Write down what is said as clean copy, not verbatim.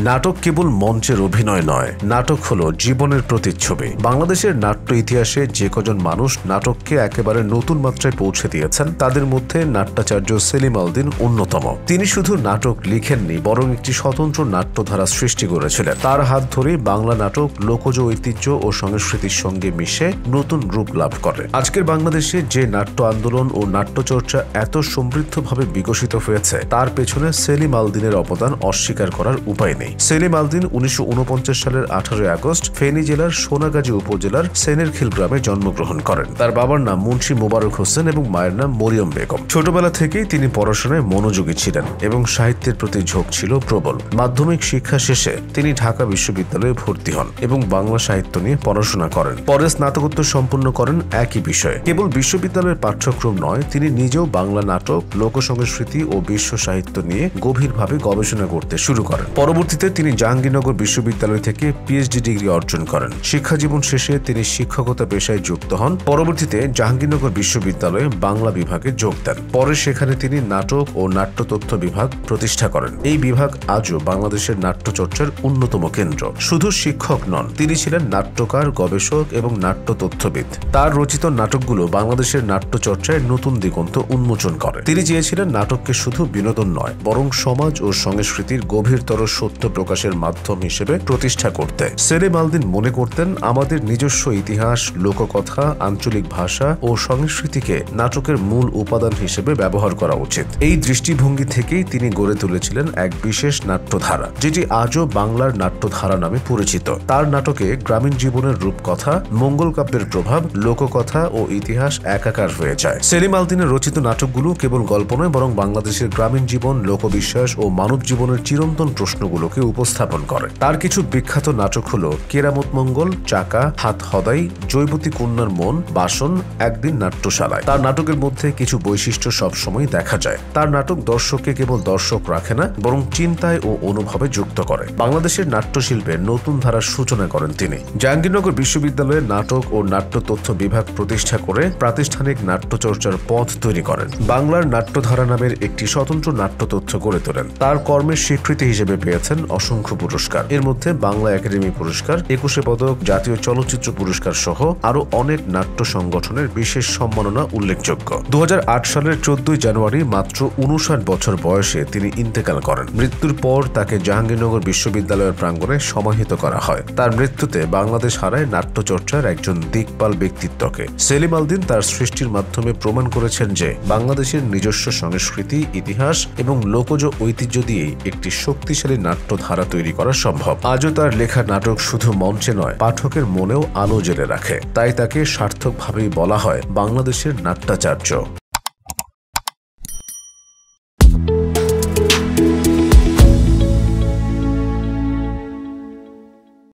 নাটক কেবল মঞ্চের অভিনয় নয়, নাটক হলো জীবনের প্রতিচ্ছবি। বাংলাদেশের নাট্য ইতিহাসে যে কজন মানুষ নাটককে একেবারে নতুন মাত্রায় পৌঁছে দিয়েছেন তাদের মধ্যে নাট্যাচার্য সেলিম আল দীন অন্যতম। তিনি শুধু নাটক লিখেননি, বরং একটি স্বতন্ত্র নাট্যধারা সৃষ্টি করেছিলেন। তার হাত ধরেই বাংলা নাটক লোকজ ঐতিহ্য ও সংস্কৃতির সঙ্গে মিশে নতুন রূপ লাভ করে। আজকের বাংলাদেশে যে নাট্য আন্দোলন ও নাট্যচর্চা এত সমৃদ্ধভাবে বিকশিত হয়েছে তার পেছনে সেলিম আল দীনের অবদান অস্বীকার করার উপায় নেই। সেলিম আল দীন 1949 সালের 18 আগস্ট ফেনী জেলার সোনাগাজী উপজেলার সেনেরখিল গ্রামে জন্মগ্রহণ করেন। তার বাবার নাম মুন্সি মোবারক হোসেন এবং মায়ের নাম মরিয়ম বেগম। ছোটবেলা থেকেই তিনি পড়াশোনায় মনোযোগী ছিলেন এবং সাহিত্যের প্রতি ঝোঁক ছিল প্রবল। মাধ্যমিক শিক্ষা শেষে তিনি ঢাকা বিশ্ববিদ্যালয়ে ভর্তি হন এবং বাংলা সাহিত্য নিয়ে পড়াশোনা করেন। পরে স্নাতকোত্তর সম্পন্ন করেন একই বিষয়ে। কেবল বিশ্ববিদ্যালয়ের পাঠ্যক্রম নয়, তিনি নিজেও বাংলা নাটক, লোকসংস্কৃতি ও বিশ্ব সাহিত্য নিয়ে গভীরভাবে গবেষণা করতে শুরু করেন। পরবর্তীতে তিনি জাহাঙ্গীরনগর বিশ্ববিদ্যালয় থেকে পিএইচডি ডিগ্রি অর্জন করেন। শিক্ষাজীবন শেষে তিনি শিক্ষকতা পেশায় যুক্ত হন। পরবর্তীতে জাহাঙ্গীরনগর বিশ্ববিদ্যালয়ে বাংলা বিভাগে যোগ দেন। পরে সেখানে তিনি নাটক ও নাট্যতথ্য বিভাগ প্রতিষ্ঠা করেন। এই বিভাগ আজও বাংলাদেশের নাট্যচর্চার অন্যতম কেন্দ্র। শুধু শিক্ষক নন, তিনি ছিলেন নাট্যকার, গবেষক এবং নাট্যতথ্যবিদ। তার রচিত নাটকগুলো বাংলাদেশের নাট্যচর্চায় নতুন দিগন্ত উন্মোচন করে। তিনি চেয়েছিলেন নাটককে শুধু বিনোদন নয়, বরং সমাজ ও সংস্কৃতির গভীরতর সত্য প্রকাশের মাধ্যম হিসেবে প্রতিষ্ঠা করতে। সেলিম আল দীন মনে করতেন, আমাদের নিজস্ব ইতিহাস, লোককথা, আঞ্চলিক ভাষা ও সংস্কৃতিকে নাটকের মূল উপাদান হিসেবে ব্যবহার করা উচিত। এই দৃষ্টিভঙ্গি থেকেই তিনি গড়ে তুলেছিলেন এক বিশেষ নাট্যধারা, যেটি আজও বাংলার নাট্যধারা নামে পরিচিত। তার নাটকে গ্রামীণ জীবনের রূপকথা, মঙ্গল কাব্যের প্রভাব, লোককথা ও ইতিহাস একাকার হয়ে যায়। সেলিম আল দীনের রচিত নাটকগুলো কেবল গল্প নয়, বরং বাংলাদেশের গ্রামীণ জীবন, লোকবিশ্বাস ও মানব জীবনের চিরন্তন প্রশ্নগুলোকে উপস্থাপন করে। তার কিছু বিখ্যাত নাটক হলো কেরামত মঙ্গল, চাকা, হাত হদাই, জৈবতী কন্যার মন, বাসন, একদিন নাট্যশালায়। তার নাটকের মধ্যে কিছু বৈশিষ্ট্য সবসময় দেখা যায়। তার নাটক দর্শককে কেবল দর্শক রাখে না, বরং চিন্তায় ও অনুভবে যুক্ত করে। বাংলাদেশের নাট্যশিল্পের নতুন ধারার সূচনা করেন তিনি। জাহাঙ্গীরনগর বিশ্ববিদ্যালয়ে নাটক ও নাট্যতথ্য বিভাগ প্রতিষ্ঠা করে প্রাতিষ্ঠানিক নাট্যচর্চার পথ তৈরি করেন। বাংলার নাট্যধারা নামের একটি স্বতন্ত্র নাট্যতথ্য গড়ে তোলেন। তার কর্মের স্বীকৃতি হিসেবে পেয়েছেন অসংখ্য পুরস্কার। এর মধ্যে বাংলা একাডেমি পুরস্কার, 21 পদক, জাতীয় চলচ্চিত্র পুরস্কার সহ আরো অনেক নাট্য সংগঠনের বিশেষ সম্মাননা উল্লেখযোগ্য। 2008 সালের 14 জানুয়ারি মাত্র 59 বছর বয়সে তিনি ইন্তেকাল করেন। মৃত্যুর পর তাকে জাহাঙ্গীরনগর বিশ্ববিদ্যালয়ের প্রাঙ্গণে সমাহিত করা হয়। তার মৃত্যুতে বাংলাদেশ হারায় নাট্যচর্চার একজন দিকপাল ব্যক্তিত্বকে। সেলিম আল দীন তার সৃষ্টির মাধ্যমে প্রমাণ করেছেন যে বাংলাদেশের নিজস্ব সংস্কৃতি, ইতিহাস এবং লোকজ ঐতিহ্য দিয়েই একটি শক্তিশালী নাট্যধারা তৈরি করা সম্ভব। আজও তার লেখা নাটক শুধু মঞ্চে নয়, পাঠকের মনেও আলো জ্বেলে রাখে। তাই তাকে সার্থকভাবেই বলা হয় বাংলাদেশের নাট্যাচার্য।